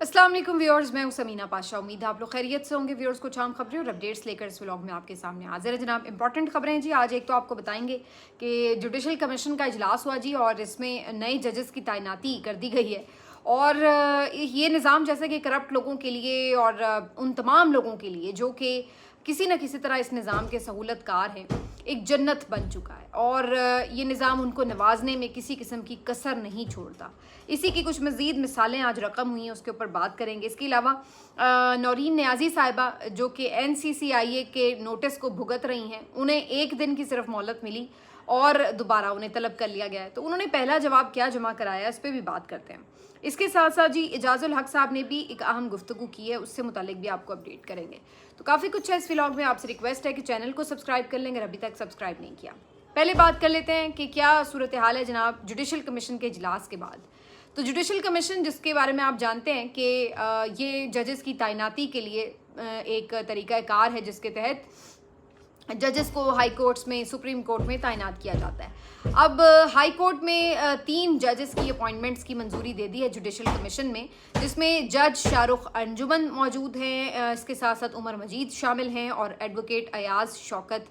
अस्सलाम वालेकुम व्यूअर्स, मैं हूं समीना पाशा। उम्मीद है आप लोग खैरियत से होंगे। व्यूअर्स, कुछ आम खबरें और अपडेट्स लेकर इस व्लॉग में आपके सामने हाजिर है जनाब। इंपॉर्टेंट खबरें हैं जी। आज एक तो आपको बताएंगे कि जुडिशल कमीशन का इजलास हुआ जी और इसमें नए जजेस की तैनाती कर दी गई है। और ये निज़ाम जैसे कि करप्ट लोगों के लिए और उन तमाम लोगों के लिए जो कि किसी न किसी तरह इस निज़ाम के सहूलतकार हैं, एक जन्नत बन चुका है। और ये निज़ाम उनको नवाजने में किसी किस्म की कसर नहीं छोड़ता। इसी की कुछ मज़ीद मिसालें आज रकम हुई हैं, उसके ऊपर बात करेंगे। इसके अलावा नौरीन नियाज़ी साहिबा जो कि NCCIA के नोटिस को भुगत रही हैं, उन्हें एक दिन की सिर्फ मोहलत मिली और दोबारा उन्हें तलब कर लिया गया है। तो उन्होंने पहला जवाब क्या जमा कराया, इस पर भी बात करते हैं। इसके साथ साथ जी एजाजुल हक साहब ने भी एक अहम गुफ्तगू की है, उससे मुतालिक भी आपको अपडेट करेंगे। तो काफ़ी कुछ है इस व्लॉग में। आपसे रिक्वेस्ट है कि चैनल को सब्सक्राइब कर लें अगर अभी तक सब्सक्राइब नहीं किया। पहले बात कर लेते हैं कि क्या सूरत हाल है जनाब जुडिशल कमीशन के इजलास के बाद। तो जुडिशल कमीशन, जिसके बारे में आप जानते हैं कि ये जजेस की तैनाती के लिए एक तरीक़ाकार है जिसके तहत जजेस को हाई कोर्ट्स में, सुप्रीम कोर्ट में तैनात किया जाता है। अब हाई कोर्ट में 3 जजेस की अपॉइंटमेंट्स की मंजूरी दे दी है जुडिशल कमीशन में, जिसमें जज शाहरुख अंजुमन मौजूद हैं, इसके साथ साथ उमर मजीद शामिल हैं और एडवोकेट अयाज शौकत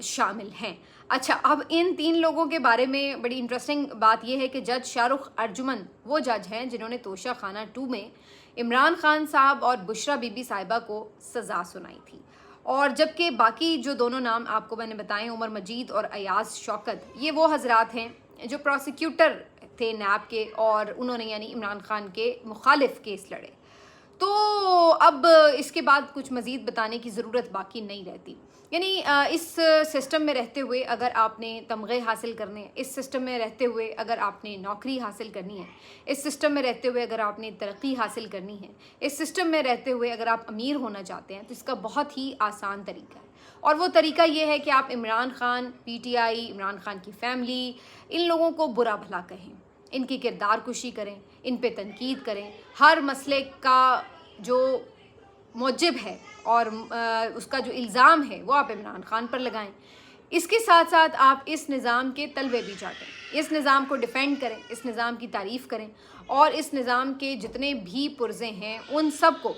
शामिल हैं। अच्छा, अब इन 3 लोगों के बारे में बड़ी इंटरेस्टिंग बात यह है कि जज शाहरुख अर्जुमन वो जज हैं जिन्होंने तोशा खाना 2 में इमरान खान साहब और बुशरा बीबी साहिबा को सज़ा सुनाई थी। और जबकि बाकी जो दोनों नाम आपको मैंने बताए, उमर मजीद और अयाज शौकत, ये वो हजरात हैं जो प्रोसिक्यूटर थे नैब के और उन्होंने यानी इमरान खान के मुखालिफ केस लड़े। तो अब इसके बाद कुछ मज़ीद बताने की ज़रूरत बाकी नहीं रहती। यानी इस सिस्टम में रहते हुए अगर आपने तमग़े हासिल करने हैं, इस सिस्टम में रहते हुए अगर आपने नौकरी हासिल करनी है, इस सिस्टम में रहते हुए अगर आपने तरक्की हासिल करनी है, इस सिस्टम में रहते हुए अगर आप अमीर होना चाहते हैं, तो इसका बहुत ही आसान तरीका है। और वो तरीका ये है कि आप इमरान खान, PTI, इमरान खान की फैमिली, इन लोगों को बुरा भला कहें, इनकी किरदार कुशी करें, इन पे तनकीद करें, हर मसले का जो मौजिब है और उसका जो इल्ज़ाम है वो आप इमरान खान पर लगाएं। इसके साथ साथ आप इस निज़ाम के तलवे भी चाटें, इस निज़ाम को डिफेंड करें, इस निज़ाम की तारीफ़ करें और इस निज़ाम के जितने भी पुर्ज़े हैं उन सब को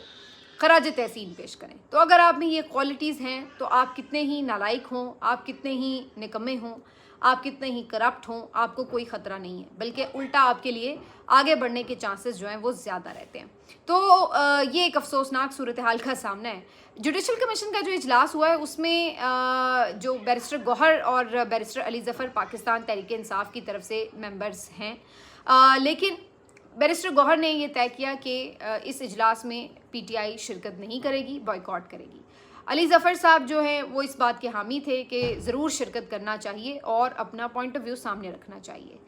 खराज तहसीन पेश करें। तो अगर आप में ये क्वालिटीज़ हैं तो आप कितने ही नालायक हों, आप कितने ही निकम्मे हों, आप कितने ही करप्ट हों, आपको कोई ख़तरा नहीं है, बल्कि उल्टा आपके लिए आगे बढ़ने के चांसेस जो हैं वो ज़्यादा रहते हैं। तो ये एक अफसोसनाक सूरत हाल का सामना है। जुडिशल कमीशन का जो इजलास हुआ है उसमें जो बैरिस्टर गौहर और बैरिस्टर अली ज़फ़र पाकिस्तान तहरीक इंसाफ की तरफ से मेंबर्स हैं, लेकिन बैरिस्टर गौहर ने ये तय किया कि इस इजलास में PTI शिरकत नहीं करेगी, बॉयकॉट करेगी। अली ज़फ़र साहब जो हैं वो इस बात के हामी थे कि ज़रूर शिरकत करना चाहिए और अपना पॉइंट ऑफ व्यू सामने रखना चाहिए।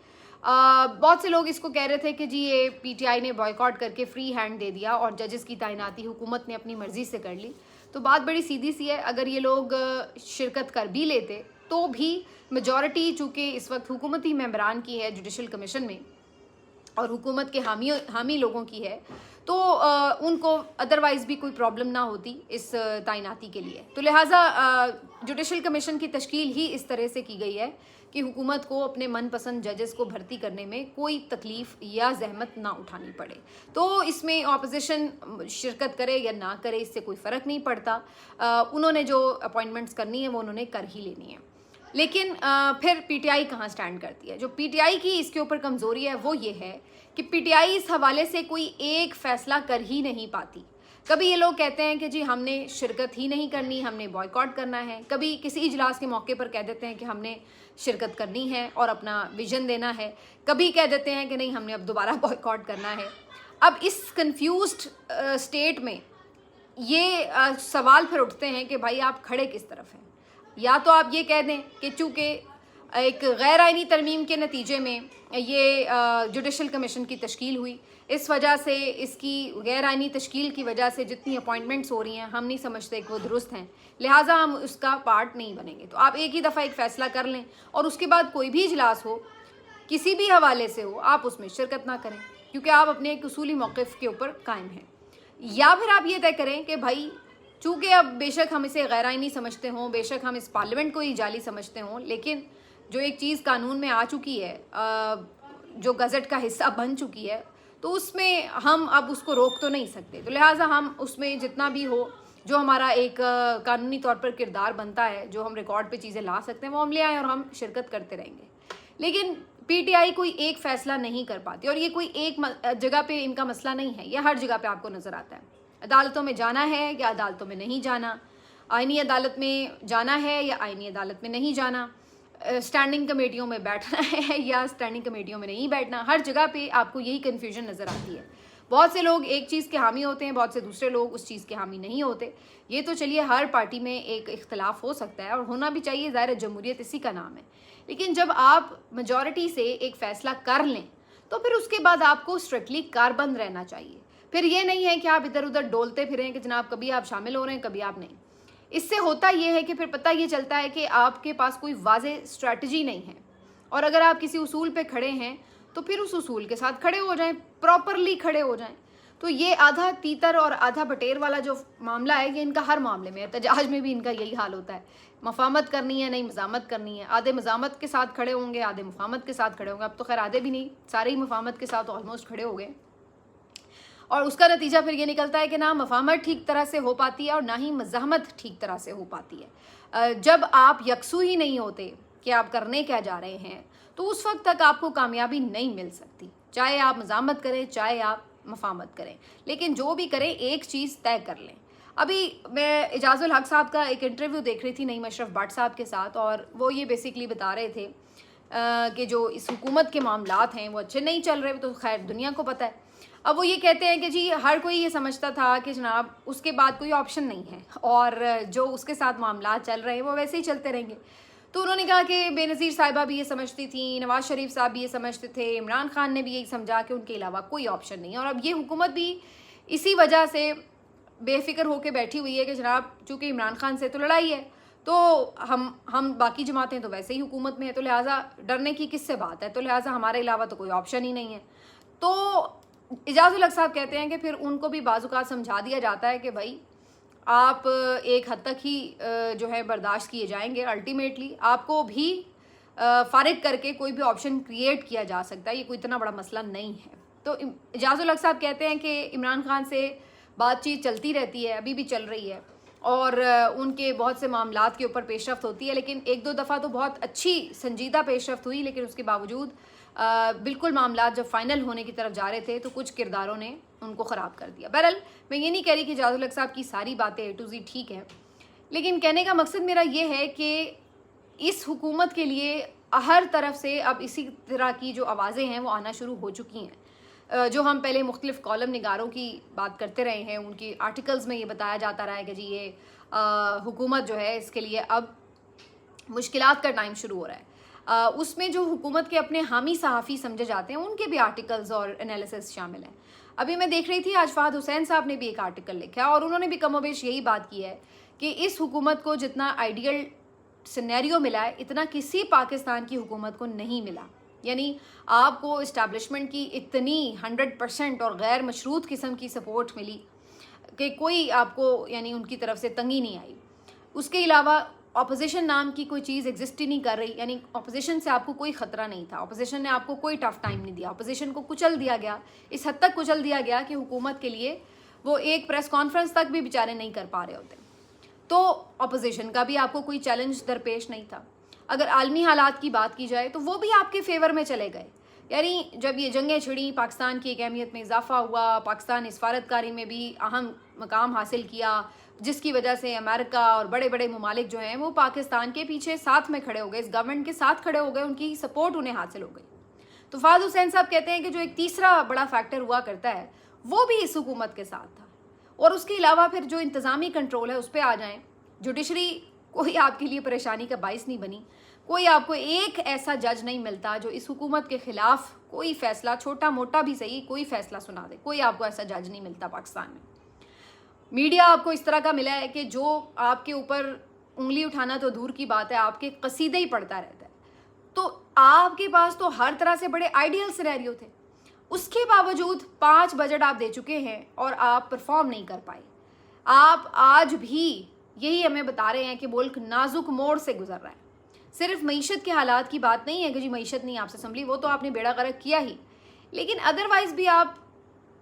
बहुत से लोग इसको कह रहे थे कि जी ये PTI ने बॉयकॉट करके फ्री हैंड दे दिया और जजेस की तैनाती हुकूमत ने अपनी मर्ज़ी से कर ली। तो बात बड़ी सीधी सी है, अगर ये लोग शिरकत कर भी लेते तो भी मेजॉरिटी चूँकि इस वक्त हुकूमती मेंबरान की है जुडिशल कमीशन में और हुकूमत के हामी लोगों की है, तो उनको अदरवाइज़ भी कोई प्रॉब्लम ना होती इस तैनाती के लिए। तो लिहाजा जुडिशल कमीशन की तश्कील ही इस तरह से की गई है कि हुकूमत को अपने मनपसंद जजेस को भर्ती करने में कोई तकलीफ़ या जहमत ना उठानी पड़े। तो इसमें अपोजिशन शिरकत करे या ना करे, इससे कोई फ़र्क नहीं पड़ता। उन्होंने जो अपॉइंटमेंट्स करनी है वो उन्होंने कर ही लेनी है। लेकिन फिर PTI कहाँ स्टैंड करती है? जो PTI की इसके ऊपर कमज़ोरी है वो ये है कि PTI इस हवाले से कोई एक फ़ैसला कर ही नहीं पाती। कभी ये लोग कहते हैं कि जी हमने शिरकत ही नहीं करनी, हमने बॉयकॉट करना है। कभी किसी इजलास के मौके पर कह देते हैं कि हमने शिरकत करनी है और अपना विजन देना है। कभी कह देते हैं कि नहीं, हमने अब दोबारा बॉयकॉट करना है। अब इस कन्फ्यूज्ड स्टेट में ये सवाल फिर उठते हैं कि भाई आप खड़े किस तरफ हैं? या तो आप ये कह दें कि चूँकि एक गैर आइनी तरमीम के नतीजे में ये जुडिशल कमीशन की तश्कील हुई, इस वजह से इसकी गैर आइनी तश्कील की वजह से जितनी अपॉइंटमेंट्स हो रही हैं हम नहीं समझते कि वो दुरुस्त हैं, लिहाजा हम उसका पार्ट नहीं बनेंगे। तो आप एक ही दफ़ा एक फ़ैसला कर लें और उसके बाद कोई भी इजलास हो, किसी भी हवाले से हो, आप उसमें शिरकत ना करें क्योंकि आप अपने एक उसूली मौक़िफ़ के ऊपर कायम हैं। या फिर आप ये तय करें कि भाई चूँकि अब बेशक हम इसे गैर आइनी समझते हों, बेशक हम इस पार्लियामेंट को ही जाली समझते हों, लेकिन जो एक चीज़ कानून में आ चुकी है, जो गज़ट का हिस्सा बन चुकी है, تو اس میں ہم اب اس کو روک تو نہیں سکتے. تو لہٰذا ہم اس میں جتنا بھی ہو جو ہمارا ایک قانونی طور پر کردار بنتا ہے, جو ہم ریکارڈ پہ چیزیں لا سکتے ہیں, وہ ہم لے آئیں اور ہم شرکت کرتے رہیں گے. لیکن پی ٹی آئی کوئی ایک فیصلہ نہیں کر پاتی, اور یہ کوئی ایک جگہ پہ ان کا مسئلہ نہیں ہے, یہ ہر جگہ پہ آپ کو نظر آتا ہے. عدالتوں میں جانا ہے یا عدالتوں میں نہیں جانا, آئینی عدالت میں جانا ہے یا آئینی عدالت میں نہیں جانا, اسٹینڈنگ کمیٹیوں میں بیٹھنا ہے یا اسٹینڈنگ کمیٹیوں میں نہیں بیٹھنا, ہر جگہ پہ آپ کو یہی کنفیوژن نظر آتی ہے. بہت سے لوگ ایک چیز کے حامی ہوتے ہیں, بہت سے دوسرے لوگ اس چیز کے حامی نہیں ہوتے. یہ تو چلیے ہر پارٹی میں ایک اختلاف ہو سکتا ہے اور ہونا بھی چاہیے, ظاہر جمہوریت اسی کا نام ہے. لیکن جب آپ میجورٹی سے ایک فیصلہ کر لیں تو پھر اس کے بعد آپ کو اسٹرکٹلی کاربند رہنا چاہیے. پھر یہ نہیں ہے کہ آپ ادھر ادھر ڈولتے پھریں کہ جناب کبھی آپ شامل ہو رہے ہیں کبھی آپ نہیں. اس سے ہوتا یہ ہے کہ پھر پتہ یہ چلتا ہے کہ آپ کے پاس کوئی واضح اسٹریٹجی نہیں ہے, اور اگر آپ کسی اصول پہ کھڑے ہیں تو پھر اس اصول کے ساتھ کھڑے ہو جائیں, پراپرلی کھڑے ہو جائیں. تو یہ آدھا تیتر اور آدھا بٹیر والا جو معاملہ ہے یہ ان کا ہر معاملے میں ہے. احتجاج میں بھی ان کا یہی حال ہوتا ہے, مفاہمت کرنی ہے نہیں مزاحمت کرنی ہے, آدھے مزاحمت کے ساتھ کھڑے ہوں گے آدھے مفاہمت کے ساتھ کھڑے ہوں گے. اب تو خیر آدھے بھی نہیں, سارے ہی مفاہمت کے ساتھ آلموسٹ کھڑے ہو گئے, اور اس کا نتیجہ پھر یہ نکلتا ہے کہ نہ مفاہمت ٹھیک طرح سے ہو پاتی ہے اور نہ ہی مزاحمت ٹھیک طرح سے ہو پاتی ہے. جب آپ یکسو ہی نہیں ہوتے کہ آپ کرنے کیا جا رہے ہیں تو اس وقت تک آپ کو کامیابی نہیں مل سکتی, چاہے آپ مزاحمت کریں چاہے آپ مفاہمت کریں. لیکن جو بھی کریں ایک چیز طے کر لیں. ابھی میں اعجاز الحق صاحب کا ایک انٹرویو دیکھ رہی تھی نعیم اشرف بٹ صاحب کے ساتھ, اور وہ یہ بیسیکلی بتا رہے تھے کہ جو اس حکومت کے معاملات ہیں وہ اچھے نہیں چل رہے, تو خیر دنیا کو پتہ ہے. اب وہ یہ کہتے ہیں کہ جی ہر کوئی یہ سمجھتا تھا کہ جناب اس کے بعد کوئی آپشن نہیں ہے اور جو اس کے ساتھ معاملات چل رہے ہیں وہ ویسے ہی چلتے رہیں گے. تو انہوں نے کہا کہ بے نظیر صاحبہ بھی یہ سمجھتی تھیں, نواز شریف صاحب بھی یہ سمجھتے تھے, عمران خان نے بھی یہی سمجھا کہ ان کے علاوہ کوئی آپشن نہیں ہے. اور اب یہ حکومت بھی اسی وجہ سے بے فکر ہو کے بیٹھی ہوئی ہے کہ جناب چونکہ عمران خان سے تو لڑائی ہے تو ہم باقی جماعتیں تو ویسے ہی حکومت میں ہے, تو لہٰذا ڈرنے کی کس سے بات ہے, تو لہٰذا ہمارے علاوہ تو کوئی آپشن ہی نہیں ہے. تو اعجاز الحق صاحب کہتے ہیں کہ پھر ان کو بھی بعض اوقات سمجھا دیا جاتا ہے کہ بھائی آپ ایک حد تک ہی جو ہے برداشت کیے جائیں گے, الٹیمیٹلی آپ کو بھی فارغ کر کے کوئی بھی آپشن کریٹ کیا جا سکتا ہے, یہ کوئی اتنا بڑا مسئلہ نہیں ہے. تو اعجاز الحق صاحب کہتے ہیں کہ عمران خان سے بات چیت چلتی رہتی ہے, ابھی بھی چل رہی ہے, اور ان کے بہت سے معاملات کے اوپر پیش رفت ہوتی ہے, لیکن ایک دو دفعہ تو بہت اچھی سنجیدہ پیش رفت ہوئی, لیکن اس کے باوجود بالکل معاملات جب فائنل ہونے کی طرف جا رہے تھے تو کچھ کرداروں نے ان کو خراب کر دیا. بہرحال میں یہ نہیں کہہ رہی کہ اعجاز الحق صاحب کی ساری باتیں اے ٹو زیڈ ٹھیک ہیں, لیکن کہنے کا مقصد میرا یہ ہے کہ اس حکومت کے لیے ہر طرف سے اب اسی طرح کی جو آوازیں ہیں وہ آنا شروع ہو چکی ہیں. جو ہم پہلے مختلف کالم نگاروں کی بات کرتے رہے ہیں, ان کی آرٹیکلز میں یہ بتایا جاتا رہا ہے کہ جی یہ حکومت جو ہے اس کے لیے اب مشکلات کا ٹائم شروع ہو رہا ہے. اس میں جو حکومت کے اپنے حامی صحافی سمجھے جاتے ہیں ان کے بھی آرٹیکلز اور انالیسس شامل ہیں. ابھی میں دیکھ رہی تھی آج فہد حسین صاحب نے بھی ایک آرٹیکل لکھا ہے, اور انہوں نے بھی کم و بیش یہی بات کی ہے کہ اس حکومت کو جتنا آئیڈیل سینیریو ملا ہے اتنا کسی پاکستان کی حکومت کو نہیں ملا. یعنی آپ کو اسٹیبلشمنٹ کی اتنی 100% اور غیر مشروط قسم کی سپورٹ ملی کہ کوئی آپ کو یعنی ان کی طرف سے تنگی نہیں آئی. اس کے علاوہ اپوزیشن نام کی کوئی چیز ایگزسٹ ہی نہیں کر رہی, یعنی اپوزیشن سے آپ کو کوئی خطرہ نہیں تھا, اپوزیشن نے آپ کو کوئی ٹف ٹائم نہیں دیا, اپوزیشن کو کچل دیا گیا, اس حد تک کچل دیا گیا کہ حکومت کے لیے وہ ایک پریس کانفرنس تک بھی بیچارے نہیں کر پا رہے ہوتے. تو اپوزیشن کا بھی آپ کو کوئی چیلنج درپیش نہیں تھا. اگر عالمی حالات کی بات کی جائے تو وہ بھی آپ کے فیور میں چلے گئے. یعنی جب یہ جنگیں چھڑیں پاکستان کی ایک اہمیت میں اضافہ ہوا, پاکستان نے سفارتکاری میں بھی اہم مقام حاصل کیا, جس کی وجہ سے امریکہ اور بڑے بڑے ممالک جو ہیں وہ پاکستان کے پیچھے ساتھ میں کھڑے ہو گئے, اس گورنمنٹ کے ساتھ کھڑے ہو گئے, ان کی سپورٹ انہیں حاصل ہو گئی. تو فہد حسین صاحب کہتے ہیں کہ جو ایک تیسرا بڑا فیکٹر ہوا کرتا ہے وہ بھی اس حکومت کے ساتھ تھا. اور اس کے علاوہ پھر جو انتظامی کنٹرول ہے اس پہ آ جائیں, جوڈیشری کوئی آپ کے لیے پریشانی کا باعث نہیں بنی. کوئی آپ کو ایک ایسا جج نہیں ملتا جو اس حکومت کے خلاف کوئی فیصلہ چھوٹا موٹا بھی صحیح کوئی فیصلہ سنا دے, کوئی آپ کو ایسا جج نہیں ملتا پاکستان میں. میڈیا آپ کو اس طرح کا ملا ہے کہ جو آپ کے اوپر انگلی اٹھانا تو دور کی بات ہے, آپ کے قصیدے ہی پڑھتا رہتا ہے. تو آپ کے پاس تو ہر طرح سے بڑے آئیڈیل سینیریو تھے, اس کے باوجود 5 بجٹ آپ دے چکے ہیں اور آپ پرفارم نہیں کر پائے. آپ آج بھی یہی ہمیں بتا رہے ہیں کہ ملک نازک موڑ سے گزر رہا ہے. صرف معیشت کے حالات کی بات نہیں ہے کہ جی معیشت نہیں آپ سے سنبھلی, وہ تو آپ نے بیڑا غرق کیا ہی, لیکن ادروائز بھی آپ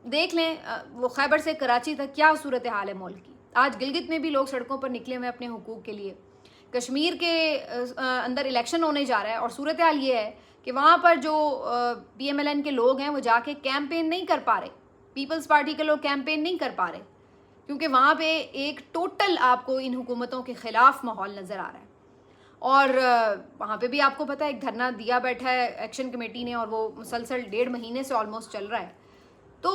देख लें वो खैबर से कराची तक क्या सूरत हाल है मुल्क की। आज गिलगित में भी लोग सड़कों पर निकले हुए अपने हुकूक के लिए। कश्मीर के अंदर इलेक्शन होने जा रहा है और सूरत हाल ये है कि वहाँ पर जो PMLN के लोग हैं वो जाके कैंपेन नहीं कर पा रहे, पीपल्स पार्टी के लोग कैंपेन नहीं कर पा रहे, क्योंकि वहाँ पे एक टोटल आपको इन हुकूमतों के ख़िलाफ़ माहौल नज़र आ रहा है। और वहाँ पे भी आपको पता है एक धरना दिया बैठा है एक्शन कमेटी ने, और वो मुसलसल 1.5 महीने से ऑलमोस्ट चल रहा है। तो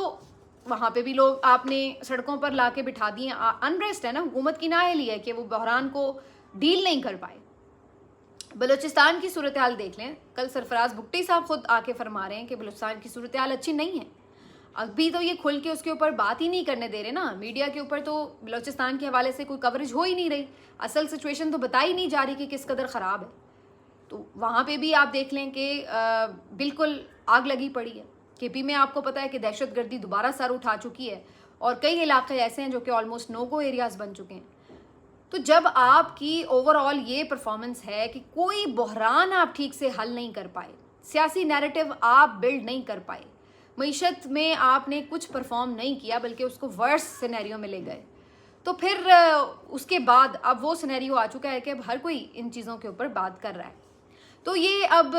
वहाँ पे भी लोग आपने सड़कों पर ला के बिठा दिए। अनरेस्ट है ना, हुकूमत की नाअहली है कि वो बहरान को डील नहीं कर पाए। बलूचिस्तान की सूरत हाल देख लें, कल सरफराज भुट्टी साहब खुद आके फरमा रहे हैं कि बलूचिस्तान की सूरत हाल अच्छी नहीं है। अभी तो ये खुल के उसके ऊपर बात ही नहीं करने दे रहे ना, मीडिया के ऊपर तो बलूचिस्तान के हवाले से कोई कवरेज हो ही नहीं रही, असल सिचुएशन तो बताई नहीं जा रही कि किस कदर ख़राब है। तो वहाँ पे भी आप देख लें कि बिल्कुल आग लगी पड़ी है। KP में आपको पता है कि दहशतगर्दी दोबारा सर उठा चुकी है और कई इलाके ऐसे हैं जो कि ऑलमोस्ट नो गो एरियाज़ बन चुके हैं। तो जब आपकी ओवरऑल ये परफॉर्मेंस है कि कोई बहरान आप ठीक से हल नहीं कर पाए, सियासी नैरेटिव आप बिल्ड नहीं कर पाए, मईशत में आपने कुछ परफॉर्म नहीं किया बल्कि उसको वर्स सिनेरियो में ले गए, तो फिर उसके बाद अब वो सिनेरियो आ चुका है कि अब हर कोई इन चीज़ों के ऊपर बात कर रहा है। तो ये अब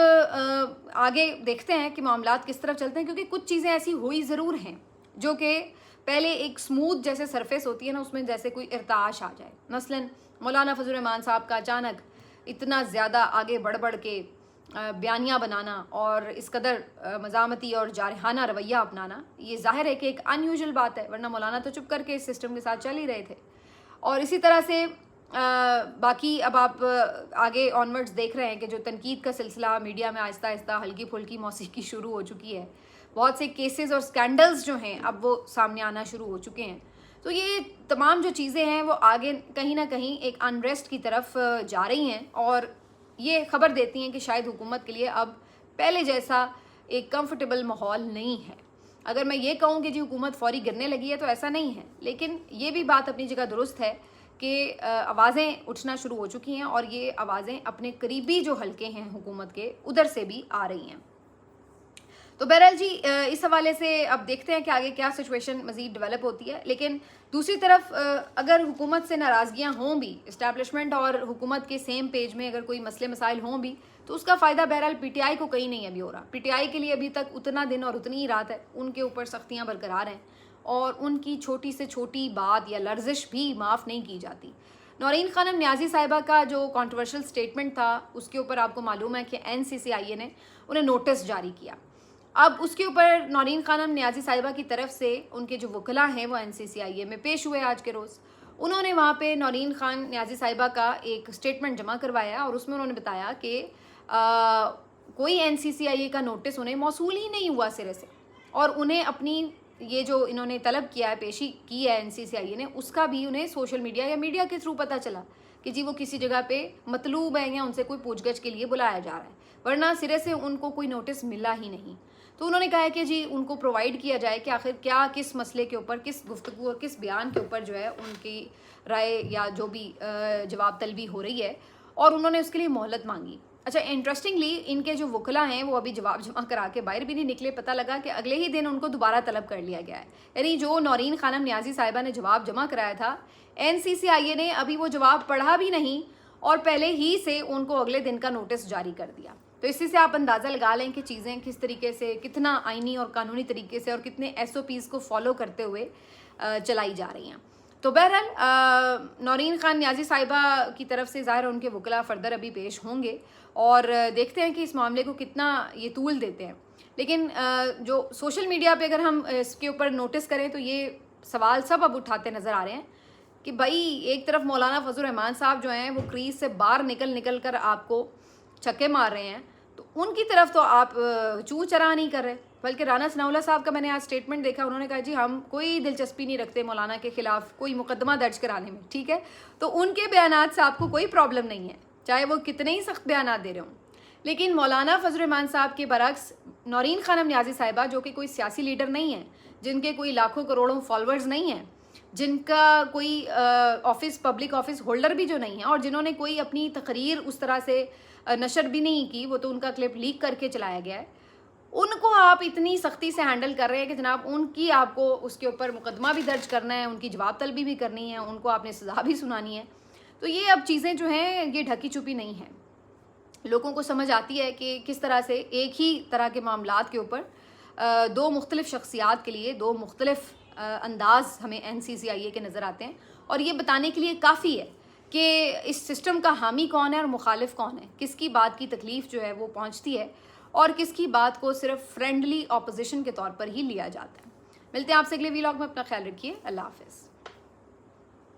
आगे देखते हैं कि मामलात किस तरफ चलते हैं, क्योंकि कुछ चीज़ें ऐसी हुई ज़रूर हैं जो कि पहले एक स्मूथ जैसे सरफेस होती है ना, उसमें जैसे कोई इर्ताश आ जाए। मसलन मौलाना फजल रहमान साहब का अचानक इतना ज़्यादा आगे बढ़ के बयानियाँ बनाना और इस कदर मज़ामती और जारहाना रवैया अपनाना, ये ज़ाहिर है कि एक अनयूजुअल बात है, वरना मौलाना तो चुप करके इस सिस्टम के साथ चल ही रहे थे। और इसी तरह से बाकी अब आप आगे ऑनवर्ड्स देख रहे हैं कि जो तनकीद का सिलसिला मीडिया में आहिस्ता आहिस्ता हल्की फुल्की मौसीकी शुरू हो चुकी है। बहुत से केसेस और स्कैंडल्स जो हैं अब वो सामने आना शुरू हो चुके हैं। तो ये तमाम जो चीज़ें हैं वो आगे कहीं ना कहीं एक अनरेस्ट की तरफ जा रही हैं और ये खबर देती हैं कि शायद हुकूमत के लिए अब पहले जैसा एक कंफर्टेबल माहौल नहीं है। अगर मैं ये कहूँ कि जी हुकूमत फौरी गिरने लगी है तो ऐसा नहीं है, लेकिन ये भी बात अपनी जगह दुरुस्त है कि आवाज़ें उठना शुरू हो चुकी हैं और ये आवाज़ें अपने करीबी जो हलके हैं हुकूमत के उधर से भी आ रही हैं। तो बहरहाल जी इस हवाले से अब देखते हैं कि आगे क्या सिचुएशन मज़ीद डेवलप होती है। लेकिन दूसरी तरफ अगर हुकूमत से नाराज़गियाँ हों भी, इस्टेब्लिशमेंट और हुकूमत के सेम पेज में अगर कोई मसले मसाइल हों भी, तो उसका फ़ायदा बहरहाल PTI को कहीं नहीं अभी हो रहा। PTI के लिए अभी तक उतना दिन और उतनी ही रात है, उनके ऊपर सख्तियाँ बरकरार हैं और उनकी छोटी से छोटी बात या लर्जिश भी माफ़ नहीं की जाती। नौरीन खानम न्याजी साहिबा का जो कंट्रोवर्शियल स्टेटमेंट था, उसके ऊपर आपको मालूम है कि NCCIA ने उन्हें नोटिस जारी किया। अब उसके ऊपर नौरीन खानम न्याजी साहिबा की तरफ से उनके जो वकला हैं वो NCCIA में पेश हुए आज के रोज़। उन्होंने वहाँ पे नौरीन खान न्याजी साहिबा का एक स्टेटमेंट जमा करवाया और उसमें उन्होंने बताया कि कोई NCCIA का नोटिस उन्हें मौसूल ही नहीं हुआ सिरे से, और उन्हें अपनी ये जो इन्होंने तलब किया है, पेशी की है NCCIA ने, उसका भी उन्हें सोशल मीडिया या मीडिया के थ्रू पता चला कि जी वो किसी जगह पे मतलूब है या उनसे कोई पूछगछ के लिए बुलाया जा रहा है, वरना सिरे से उनको कोई नोटिस मिला ही नहीं। तो उन्होंने कहा है कि जी उनको प्रोवाइड किया जाए कि आखिर क्या किस मसले के ऊपर, किस गुफ्तगू और किस बयान के ऊपर जो है उनकी राय या जो भी जवाब तलबी हो रही है, और उन्होंने उसके लिए मोहलत मांगी। अच्छा, इंटरेस्टिंगली इनके जो वकला हैं वो अभी जवाब जमा करा के बाहर भी नहीं निकले। पता लगा कि अगले ही दिन उनको दोबारा तलब कर लिया गया है। यानी जो नौरीन खानम न्याजी साहिबा ने जवाब जमा कराया था, NCCIA ने अभी वो जवाब पढ़ा भी नहीं और पहले ही से उनको अगले दिन का नोटिस जारी कर दिया। तो इसी से आप अंदाज़ा लगा लें कि चीज़ें किस तरीके से, कितना आइनी और कानूनी तरीके से और कितने SOPs को फॉलो करते हुए चलाई जा रही हैं। तो बहरहाल नौरीन खान न्याजी साहिबा की तरफ से ज़ाहिर उनके वकला फर्दर अभी पेश होंगे और देखते हैं कि इस मामले को कितना ये तूल देते हैं। लेकिन जो सोशल मीडिया पे अगर हम इसके ऊपर नोटिस करें तो ये सवाल सब अब उठाते नज़र आ रहे हैं कि भाई एक तरफ मौलाना फजल रहमान साहब जो हैं वो क्रीज से बाहर निकल कर आपको छक्के मार रहे हैं, तो उनकी तरफ तो आप चूँ चरा नहीं कर रहे। बल्कि राना सनाउल्लाह साहब का मैंने आज स्टेटमेंट देखा, उन्होंने कहा जी हम कोई दिलचस्पी नहीं रखते मौलाना के ख़िलाफ़ कोई मुकदमा दर्ज कराने में, ठीक है। तो उनके बयानात से आपको कोई प्रॉब्लम नहीं है, चाहे वो कितने ही सख्त बयानात दे रहे हों। लेकिन मौलाना फजल रहमान साहब के बरक्स नौरीन खानम न्याजी साहिबा, जो कि कोई सियासी लीडर नहीं है, जिनके कोई लाखों करोड़ों फॉलोअर्स नहीं हैं, जिनका कोई ऑफिस, पब्लिक ऑफिस होल्डर भी जो नहीं है, और जिन्होंने कोई अपनी तकरीर उस तरह से नशर भी नहीं की, वो तो उनका क्लिप लीक करके चलाया गया है, ان کو آپ اتنی سختی سے ہینڈل کر رہے ہیں کہ جناب ان کی آپ کو اس کے اوپر مقدمہ بھی درج کرنا ہے، ان کی جواب طلبی بھی کرنی ہے، ان کو آپ نے سزا بھی سنانی ہے. تو یہ اب چیزیں جو ہیں یہ ڈھکی چھپی نہیں ہیں. لوگوں کو سمجھ آتی ہے کہ کس طرح سے ایک ہی طرح کے معاملات کے اوپر دو مختلف شخصیات کے لیے دو مختلف انداز ہمیں NCCIA کے نظر آتے ہیں، اور یہ بتانے کے لیے کافی ہے کہ اس سسٹم کا حامی کون ہے اور مخالف کون ہے، کس کی بات کی تکلیف جو ہے وہ پہنچتی ہے اور کس کی بات کو صرف فرینڈلی اپوزیشن کے طور پر ہی لیا جاتا ہے. ملتے ہیں آپ سے اگلے ویلاگ میں، اپنا خیال رکھیے. اللہ حافظ.